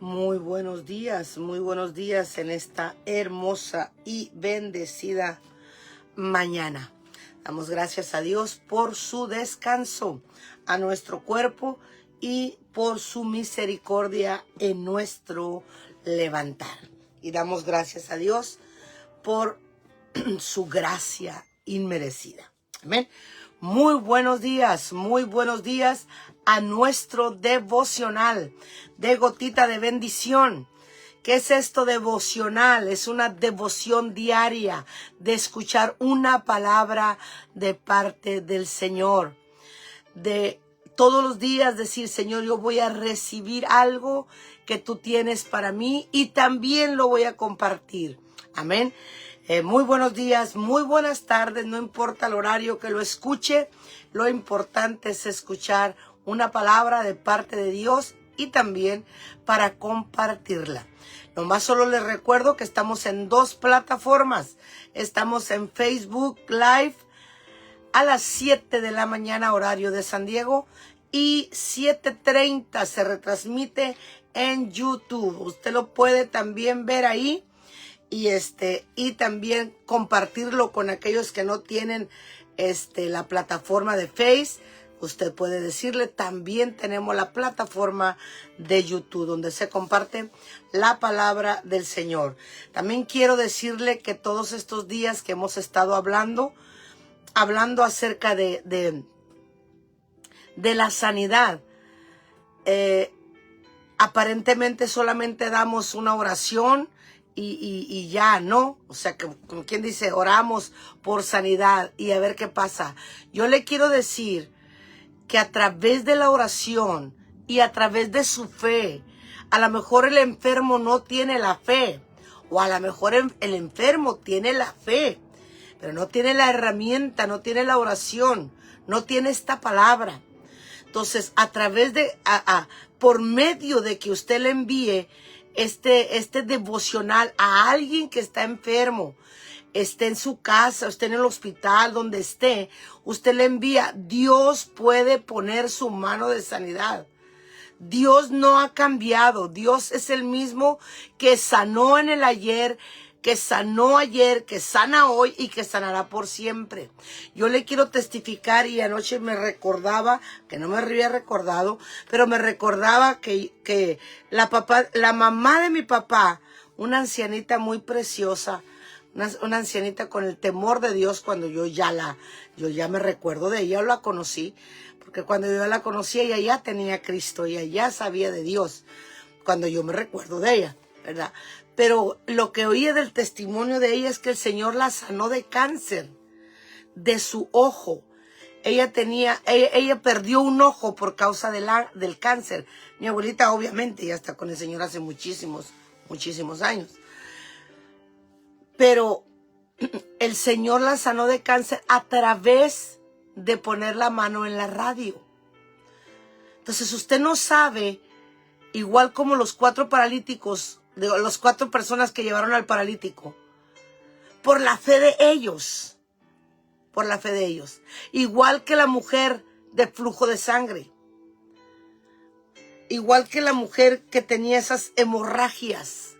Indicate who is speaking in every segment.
Speaker 1: Muy buenos días en esta hermosa y bendecida mañana. Damos gracias a Dios por su descanso a nuestro cuerpo y por su misericordia en nuestro levantar. Y damos gracias a Dios por su gracia inmerecida. Amén. Muy buenos días a nuestro devocional de Gotita de Bendición. ¿Qué es esto devocional? Es una devoción diaria de escuchar una palabra de parte del Señor. De todos los días decir, Señor, yo voy a recibir algo que tú tienes para mí y también lo voy a compartir. Amén. Muy buenos días, muy buenas tardes, no importa el horario que lo escuche, lo importante es escuchar una palabra de parte de Dios y también para compartirla. Nomás solo les recuerdo que estamos en 2 plataformas. Estamos en Facebook Live a las 7 de la mañana horario de San Diego y 7:30 se retransmite en YouTube. Usted lo puede también ver ahí. Y también compartirlo con aquellos que no tienen la plataforma de Face. Usted puede decirle, también tenemos la plataforma de YouTube donde se comparte la palabra del Señor. También quiero decirle que todos estos días que hemos estado hablando acerca de la sanidad, aparentemente solamente damos una oración y ya, ¿no? O sea, que como quien dice, oramos por sanidad y a ver qué pasa. Yo le quiero decir que a través de la oración y a través de su fe, a lo mejor el enfermo no tiene la fe, o a lo mejor el enfermo tiene la fe, pero no tiene la herramienta, no tiene la oración, no tiene esta palabra. Entonces, a través de, por medio de que usted le envíe este devocional a alguien que está enfermo, esté en su casa, esté en el hospital, donde esté, usted le envía, Dios puede poner su mano de sanidad. Dios no ha cambiado, Dios es el mismo que sanó en el ayer, que sanó ayer, que sana hoy y que sanará por siempre. Yo le quiero testificar y anoche me recordaba, que no me había recordado, pero me recordaba que la mamá de mi papá, una ancianita muy preciosa, una ancianita con el temor de Dios, cuando yo ya me recuerdo de ella, la conocí, porque cuando yo la conocí ella ya tenía a Cristo, ella ya sabía de Dios, cuando yo me recuerdo de ella, ¿verdad? Pero lo que oí del testimonio de ella es que el Señor la sanó de cáncer, de su ojo. Ella perdió un ojo por causa del cáncer. Mi abuelita obviamente ya está con el Señor hace muchísimos años. Pero el Señor la sanó de cáncer a través de poner la mano en la radio. Entonces usted no sabe, igual como los 4 paralíticos, las 4 personas que llevaron al paralítico, por la fe de ellos, igual que la mujer de flujo de sangre, igual que la mujer que tenía esas hemorragias,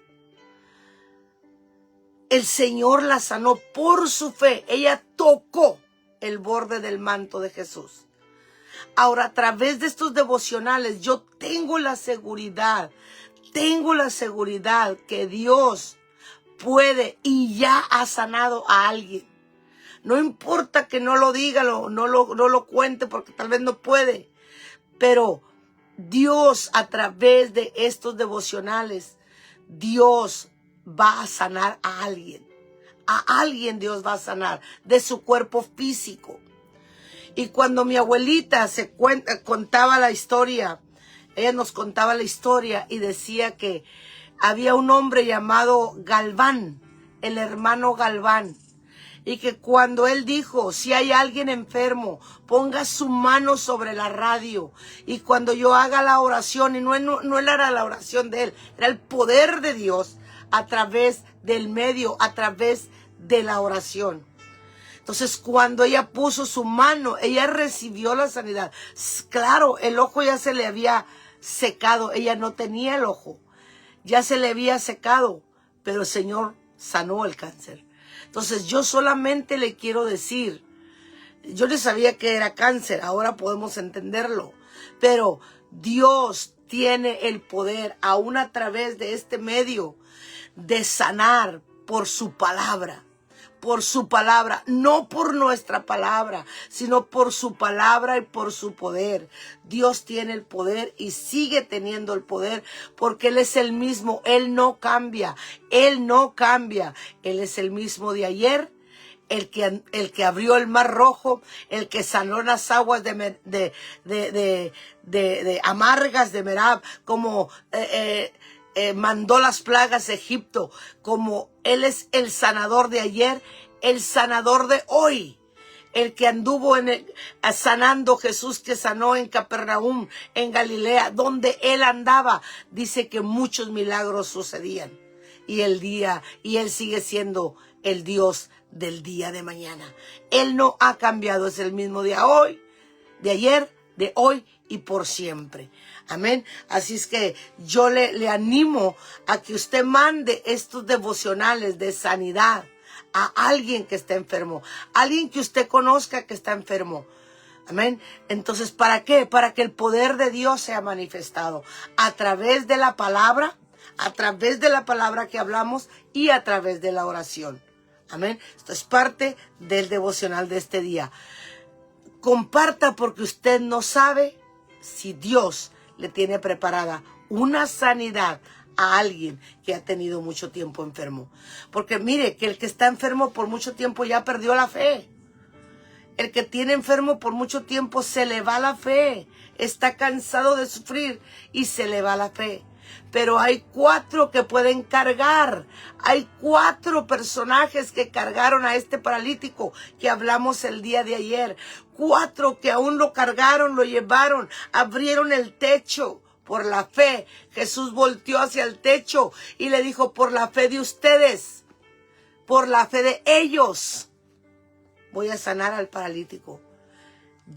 Speaker 1: el Señor la sanó por su fe. Ella tocó el borde del manto de Jesús. Ahora, a través de estos devocionales, yo tengo la seguridad que Dios puede y ya ha sanado a alguien. No importa que no lo diga, no lo cuente, porque tal vez no puede. Pero Dios, a través de estos devocionales, Dios va a sanar a alguien. A alguien Dios va a sanar de su cuerpo físico. Y cuando mi abuelita contaba la historia, ella nos contaba la historia y decía que había un hombre llamado Galván, el hermano Galván, y que cuando él dijo, si hay alguien enfermo, ponga su mano sobre la radio, y cuando yo haga la oración, y no era la oración de él, era el poder de Dios a través del medio, a través de la oración. Entonces, cuando ella puso su mano, ella recibió la sanidad. Claro, el ojo ya se le había secado, ella no tenía el ojo, ya se le había secado, pero el Señor sanó el cáncer. Entonces yo solamente le quiero decir, yo le sabía que era cáncer, ahora podemos entenderlo, pero Dios tiene el poder, aún a través de este medio, de sanar por su palabra. Por su palabra, no por nuestra palabra, sino por su palabra y por su poder. Dios tiene el poder y sigue teniendo el poder porque Él es el mismo, Él no cambia, Él no cambia. Él es el mismo de ayer, el que abrió el mar rojo, el que sanó las aguas de amargas de Merab, como mandó las plagas de Egipto, como Él es el sanador de ayer, el sanador de hoy, el que anduvo sanando Jesús, que sanó en Capernaum, en Galilea, donde Él andaba, dice que muchos milagros sucedían, y Él sigue siendo el Dios del día de mañana. Él no ha cambiado, es el mismo de hoy, de ayer, de hoy y por siempre. Amén. Así es que yo le animo a que usted mande estos devocionales de sanidad a alguien que está enfermo, alguien que usted conozca que está enfermo. Amén. Entonces, ¿para qué? Para que el poder de Dios sea manifestado a través de la palabra, que hablamos y a través de la oración. Amén. Esto es parte del devocional de este día. Comparta, porque usted no sabe si Dios le tiene preparada una sanidad a alguien que ha tenido mucho tiempo enfermo. Porque mire, que el que está enfermo por mucho tiempo ya perdió la fe. El que tiene enfermo por mucho tiempo se le va la fe. Está cansado de sufrir y se le va la fe. Pero hay 4 que pueden cargar. Hay 4 personajes que cargaron a este paralítico que hablamos el día de ayer. 4 que aún lo cargaron, lo llevaron, abrieron el techo. Por la fe, Jesús volteó hacia el techo y le dijo: por la fe de ustedes, por la fe de ellos, voy a sanar al paralítico.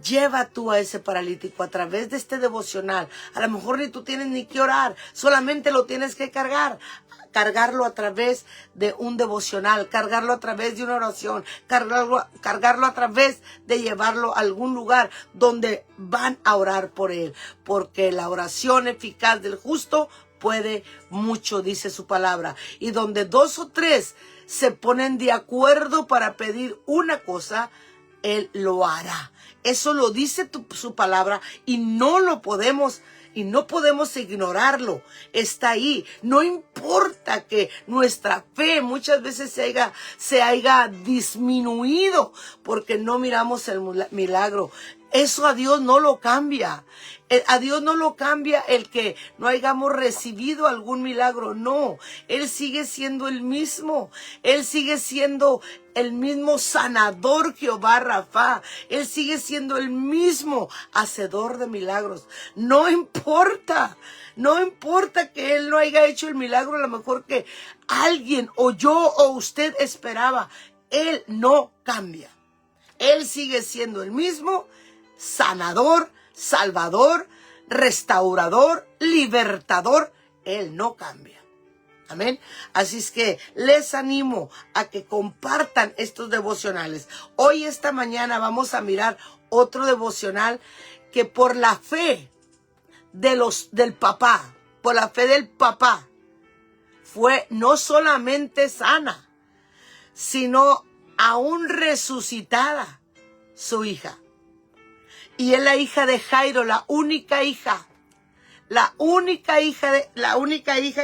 Speaker 1: Lleva tú a ese paralítico a través de este devocional. A lo mejor ni tú tienes ni que orar, solamente lo tienes que cargarlo a través de un devocional, cargarlo a través de una oración, cargarlo a través de llevarlo a algún lugar donde van a orar por él, porque la oración eficaz del justo puede mucho, dice su palabra, y donde 2 o 3 se ponen de acuerdo para pedir una cosa, Él lo hará. Eso lo dice su palabra y no podemos ignorarlo. Está ahí. No importa que nuestra fe muchas veces se haya disminuido porque no miramos el milagro. Eso a Dios no lo cambia. A Dios no lo cambia el que no hayamos recibido algún milagro. No, Él sigue siendo el mismo. Él sigue siendo el mismo sanador, Jehová Rafa. Él sigue siendo el mismo hacedor de milagros. No importa que Él no haya hecho el milagro, a lo mejor que alguien o yo o usted esperaba. Él no cambia. Él sigue siendo el mismo sanador, salvador, restaurador, libertador. Él no cambia. Amén. Así es que les animo a que compartan estos devocionales. Hoy, esta mañana, vamos a mirar otro devocional que por la fe del papá, fue no solamente sana, sino aún resucitada su hija. Y es la hija de Jairo, la única hija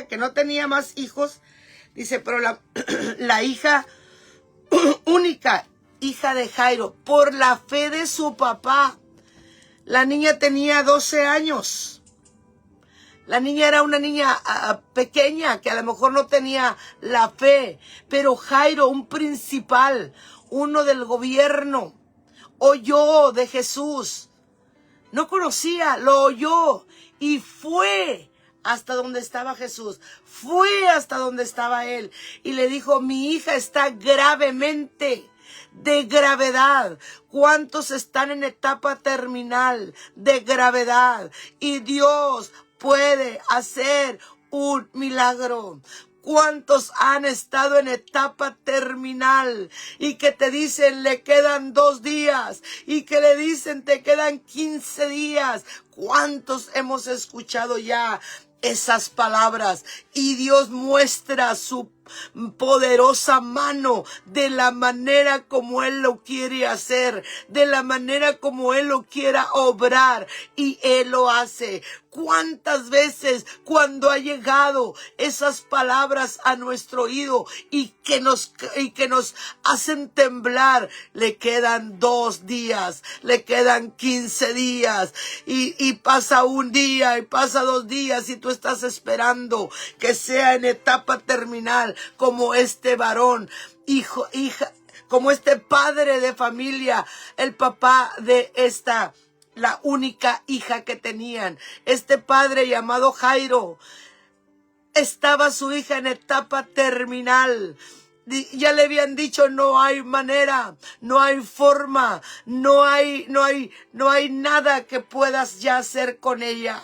Speaker 1: que no tenía más hijos, dice, pero la hija única, hija de Jairo, por la fe de su papá. La niña tenía 12 años. La niña era una niña pequeña que a lo mejor no tenía la fe, pero Jairo, un principal, uno del gobierno, oyó de Jesús. No conocía, lo oyó y fue hasta donde estaba Jesús. Fue hasta donde estaba él y le dijo: mi hija está gravemente de gravedad. ¿Cuántos están en etapa terminal de gravedad? Y Dios puede hacer un milagro. ¿Cuántos han estado en etapa terminal y que te dicen le quedan 2 días y que le dicen te quedan 15 días? ¿Cuántos hemos escuchado ya esas palabras? Y Dios muestra su poderosa mano de la manera como Él lo quiere hacer, de la manera como Él lo quiera obrar, y Él lo hace. ¿Cuántas veces cuando ha llegado esas palabras a nuestro oído y que nos hacen temblar, le quedan 2 días, le quedan 15 días y pasa 1 día y pasa 2 días y tú estás esperando que sea en etapa terminal como este varón, hijo, hija, como este padre de familia, el papá de la única hija que tenían, este padre llamado Jairo. Estaba su hija en etapa terminal. Ya le habían dicho, no hay manera, no hay forma, no hay nada que puedas ya hacer con ella.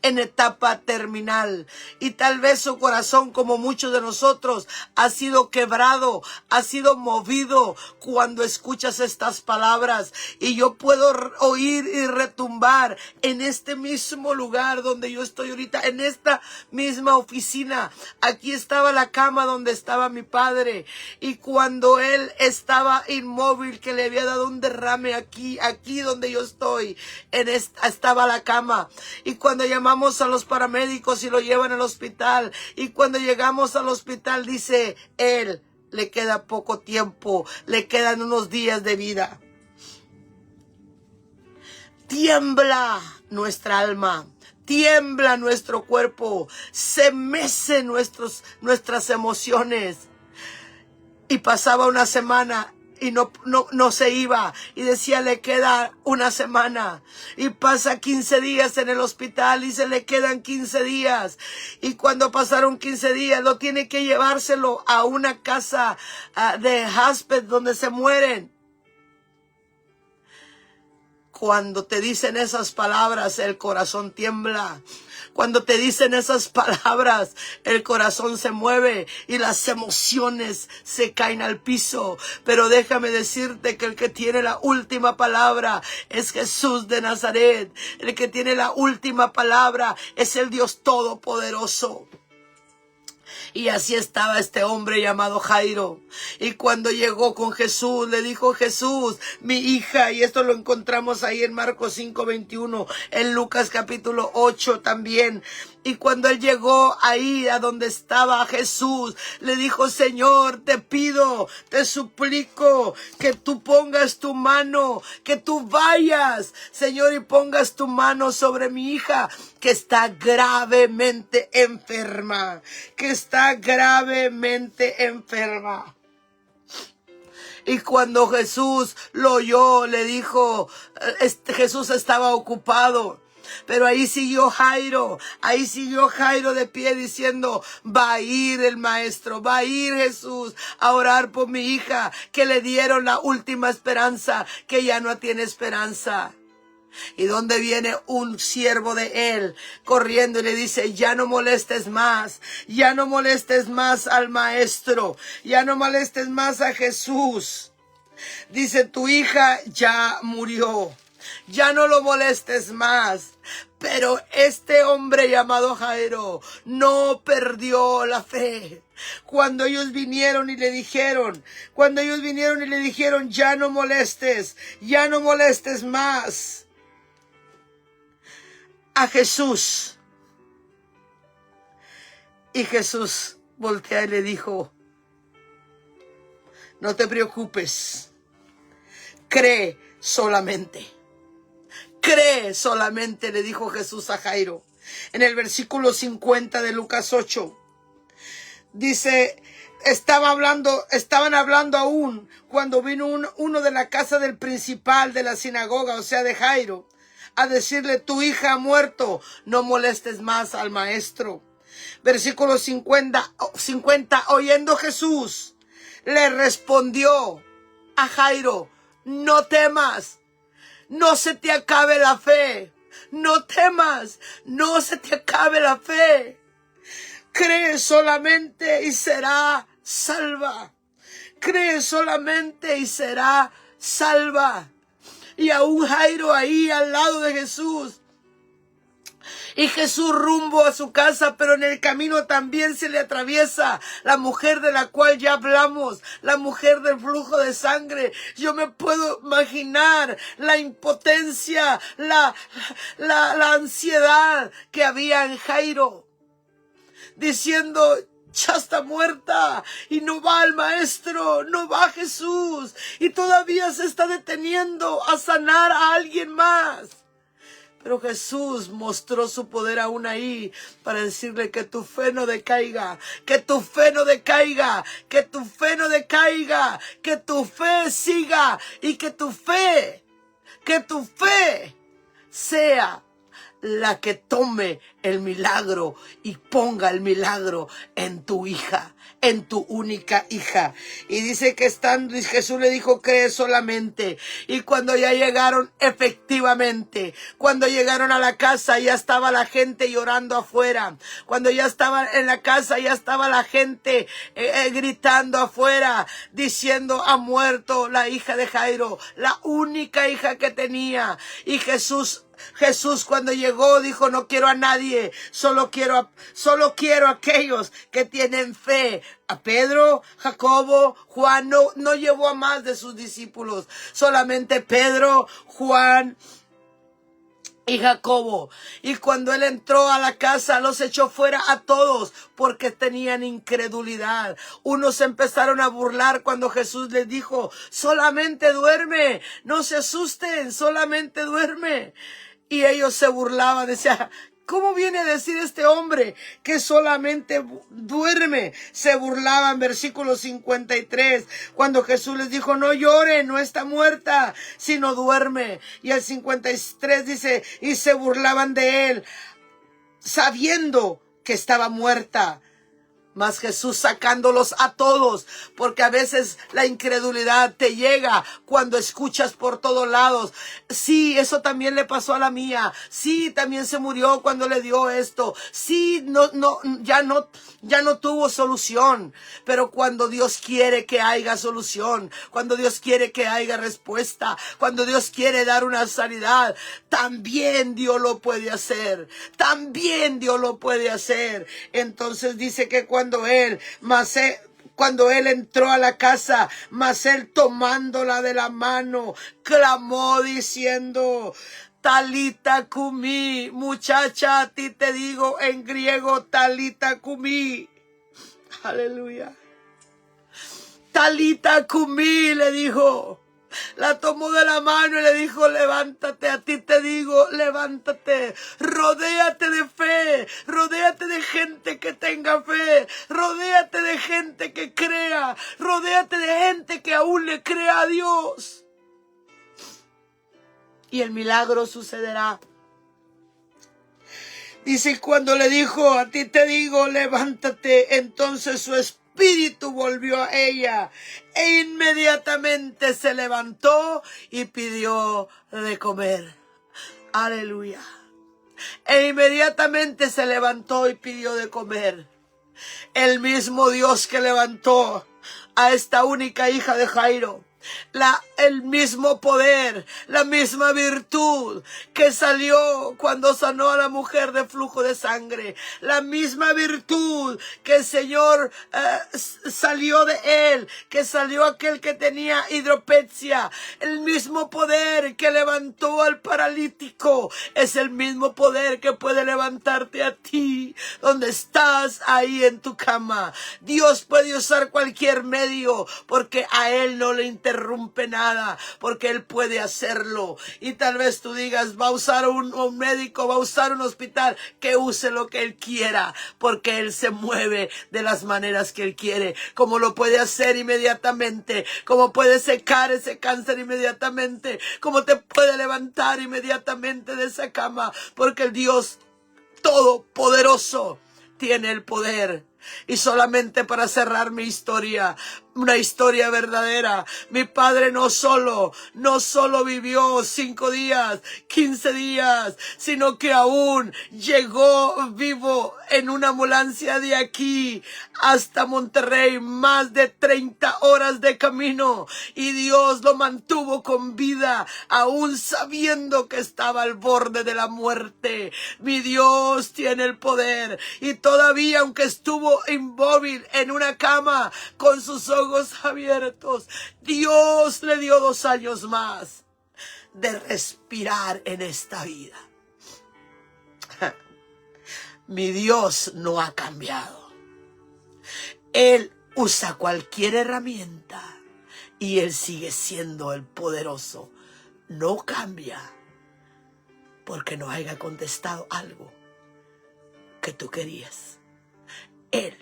Speaker 1: En etapa terminal, y tal vez su corazón, como muchos de nosotros, ha sido quebrado, ha sido movido cuando escuchas estas palabras. Y yo puedo oír y retumbar en este mismo lugar donde yo estoy ahorita, en esta misma oficina. Aquí estaba la cama donde estaba mi padre, y cuando él estaba inmóvil, que le había dado un derrame aquí donde yo estoy, estaba la cama. Y cuando llamamos a los paramédicos y lo llevan al hospital, y cuando llegamos al hospital dice él, le queda poco tiempo, le quedan unos días de vida. Tiembla nuestra alma, tiembla nuestro cuerpo, se mecen nuestras emociones. Y pasaba una semana y no se iba, y decía le queda 1 semana, y pasa 15 días en el hospital y se le quedan 15 días, y cuando pasaron 15 días lo tiene que llevárselo a una casa de hospice donde se mueren. Cuando te dicen esas palabras, el corazón tiembla. Cuando te dicen esas palabras, el corazón se mueve y las emociones se caen al piso. Pero déjame decirte que el que tiene la última palabra es Jesús de Nazaret. El que tiene la última palabra es el Dios Todopoderoso. Y así estaba este hombre llamado Jairo. Y cuando llegó con Jesús, le dijo Jesús, mi hija, y esto lo encontramos ahí en Marcos 5:21, en Lucas capítulo 8 también. Y cuando él llegó ahí a donde estaba Jesús, le dijo, Señor, te pido, te suplico que tú pongas tu mano, que tú vayas, Señor, y pongas tu mano sobre mi hija, que está gravemente enferma, Y cuando Jesús lo oyó, le dijo, Jesús estaba ocupado. Pero ahí siguió Jairo de pie diciendo, va a ir el maestro, va a ir Jesús a orar por mi hija, que le dieron la última esperanza, que ya no tiene esperanza. Y donde viene un siervo de él corriendo y le dice, ya no molestes más al maestro, ya no molestes más a Jesús. Dice, tu hija ya murió, ya no lo molestes más. Pero este hombre llamado Jairo no perdió la fe. Cuando ellos vinieron y le dijeron, ya no molestes más a Jesús. Y Jesús voltea y le dijo, no te preocupes, cree solamente. Cree solamente, le dijo Jesús a Jairo. En el versículo 50 de Lucas 8, dice, estaban hablando aún cuando vino uno de la casa del principal de la sinagoga, o sea de Jairo, a decirle, tu hija ha muerto, no molestes más al maestro. Versículo 50, oyendo Jesús, le respondió a Jairo, no temas, no se te acabe la fe. No temas, no se te acabe la fe. Cree solamente y será salva. Cree solamente y será salva. Y aún Jairo ahí al lado de Jesús. Y Jesús rumbo a su casa, pero en el camino también se le atraviesa la mujer de la cual ya hablamos, la mujer del flujo de sangre. Yo me puedo imaginar la impotencia, la ansiedad que había en Jairo, diciendo: ya está muerta, y no va el maestro, no va Jesús, y todavía se está deteniendo a sanar a alguien más. Pero Jesús mostró su poder aún ahí para decirle: que tu fe no decaiga, que tu fe no decaiga, que tu fe no decaiga, que tu fe siga y que tu fe sea la que tome el milagro y ponga el milagro en tu hija, en tu única hija. Y dice que Jesús le dijo: cree solamente. Y cuando ya llegaron, efectivamente, cuando llegaron a la casa, ya estaba la gente llorando afuera. Cuando ya estaban en la casa, ya estaba la gente gritando afuera, diciendo: ha muerto la hija de Jairo, la única hija que tenía. Y Jesús cuando llegó dijo: no quiero a nadie, solo quiero a aquellos que tienen fe. A Pedro, Jacobo, Juan, no llevó a más de sus discípulos, solamente Pedro, Juan y Jacobo. Y cuando él entró a la casa, los echó fuera a todos porque tenían incredulidad. Unos empezaron a burlar cuando Jesús les dijo: solamente duerme, no se asusten, solamente duerme. Y ellos se burlaban, decían: ¿cómo viene a decir este hombre que solamente duerme? Se burlaban. Versículo 53, cuando Jesús les dijo: no lloren, no está muerta, sino duerme. Y el 53 dice: y se burlaban de él, sabiendo que estaba muerta. Mas Jesús sacándolos a todos, porque a veces la incredulidad te llega cuando escuchas por todos lados: sí, eso también le pasó a la mía, sí, también se murió cuando le dio esto, sí, ya no tuvo solución. Pero cuando Dios quiere que haya solución, cuando Dios quiere que haya respuesta, cuando Dios quiere dar una sanidad, también Dios lo puede hacer, también Dios lo puede hacer. Entonces dice que cuando él entró a la casa, mas él tomándola de la mano, clamó diciendo: Talita cumi, muchacha, a ti te digo en griego, Talita cumi. Aleluya. Talita cumi, le dijo. La tomó de la mano y le dijo: levántate, a ti te digo, levántate. Rodéate de fe, rodéate de gente que tenga fe, rodéate de gente que crea, rodéate de gente que aún le crea a Dios. Y el milagro sucederá. Dice: cuando le dijo: a ti te digo, levántate, entonces su espíritu volvió a ella, e inmediatamente se levantó y pidió de comer. Aleluya. E inmediatamente se levantó y pidió de comer. El mismo Dios que levantó a esta única hija de Jairo, el mismo poder, la misma virtud que salió cuando sanó a la mujer de flujo de sangre, la misma virtud que el Señor salió de él, que salió aquel que tenía hidropexia, el mismo poder que levantó al paralítico, es el mismo poder que puede levantarte a ti, donde estás ahí en tu cama. Dios puede usar cualquier medio, porque a él no le interrumpe nada, porque él puede hacerlo. Y tal vez tú digas: va a usar un médico, va a usar un hospital, que use lo que él quiera, porque él se mueve de las maneras que él quiere, como lo puede hacer inmediatamente, como puede secar ese cáncer inmediatamente, como te puede levantar inmediatamente de esa cama, porque el Dios Todopoderoso tiene el poder. Y solamente para cerrar mi historia, una historia verdadera. Mi padre no solo vivió 5 días, 15 días, sino que aún llegó vivo en una ambulancia de aquí hasta Monterrey, más de 30 horas de camino, y Dios lo mantuvo con vida, aún sabiendo que estaba al borde de la muerte. Mi Dios tiene el poder, y todavía, aunque estuvo inmóvil en una cama con sus ojos abiertos, Dios le dio 2 años más de respirar en esta vida. Mi Dios no ha cambiado. Él usa cualquier herramienta y Él sigue siendo el poderoso. No cambia porque no haya contestado algo que tú querías. Él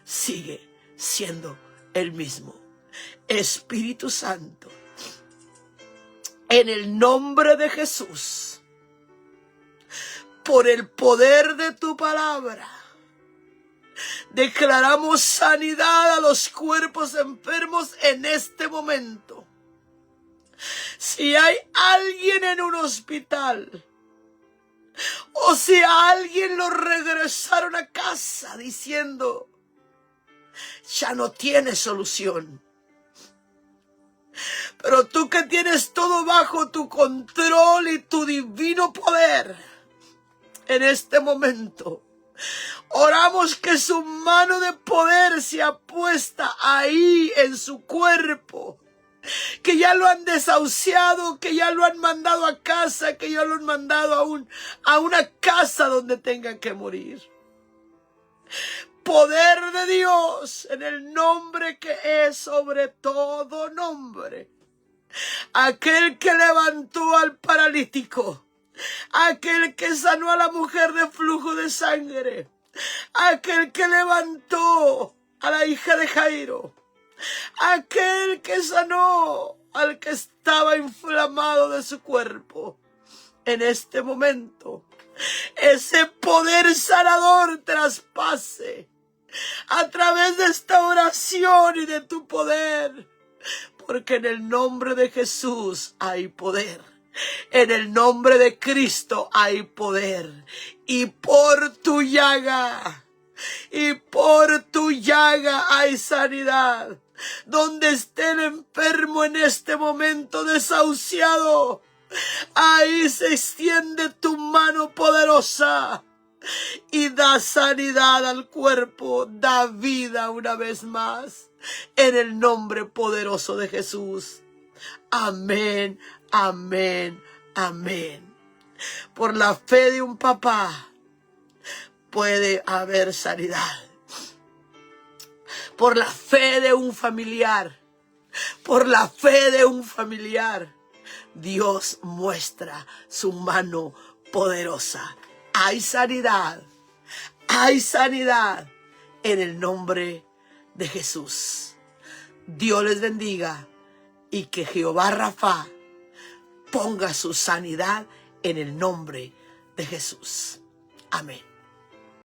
Speaker 1: sigue siendo el mismo. Espíritu Santo, en el nombre de Jesús, por el poder de tu palabra, declaramos sanidad a los cuerpos enfermos en este momento. Si hay alguien en un hospital, o si a alguien lo regresaron a casa diciendo, ya no tiene solución, pero tú que tienes todo bajo tu control y tu divino poder, en este momento oramos que su mano de poder sea puesta ahí en su cuerpo, que ya lo han desahuciado, que ya lo han mandado a casa, que ya lo han mandado a una casa donde tengan que morir. Poder de Dios en el nombre que es sobre todo nombre. Aquel que levantó al paralítico, aquel que sanó a la mujer de flujo de sangre, aquel que levantó a la hija de Jairo, aquel que sanó al que estaba inflamado de su cuerpo. En este momento, ese poder sanador traspase a través de esta oración y de tu poder, porque en el nombre de Jesús hay poder. En el nombre de Cristo hay poder, y por tu llaga hay sanidad. Donde esté el enfermo en este momento desahuciado, ahí se extiende tu mano poderosa y da sanidad al cuerpo, da vida una vez más, en el nombre poderoso de Jesús. Amén, amén, amén. Por la fe de un papá puede haber sanidad. Por la fe de un familiar, Dios muestra su mano poderosa. Hay sanidad en el nombre de Jesús. Dios les bendiga y que Jehová Rafa ponga su sanidad en el nombre de Jesús. Amén.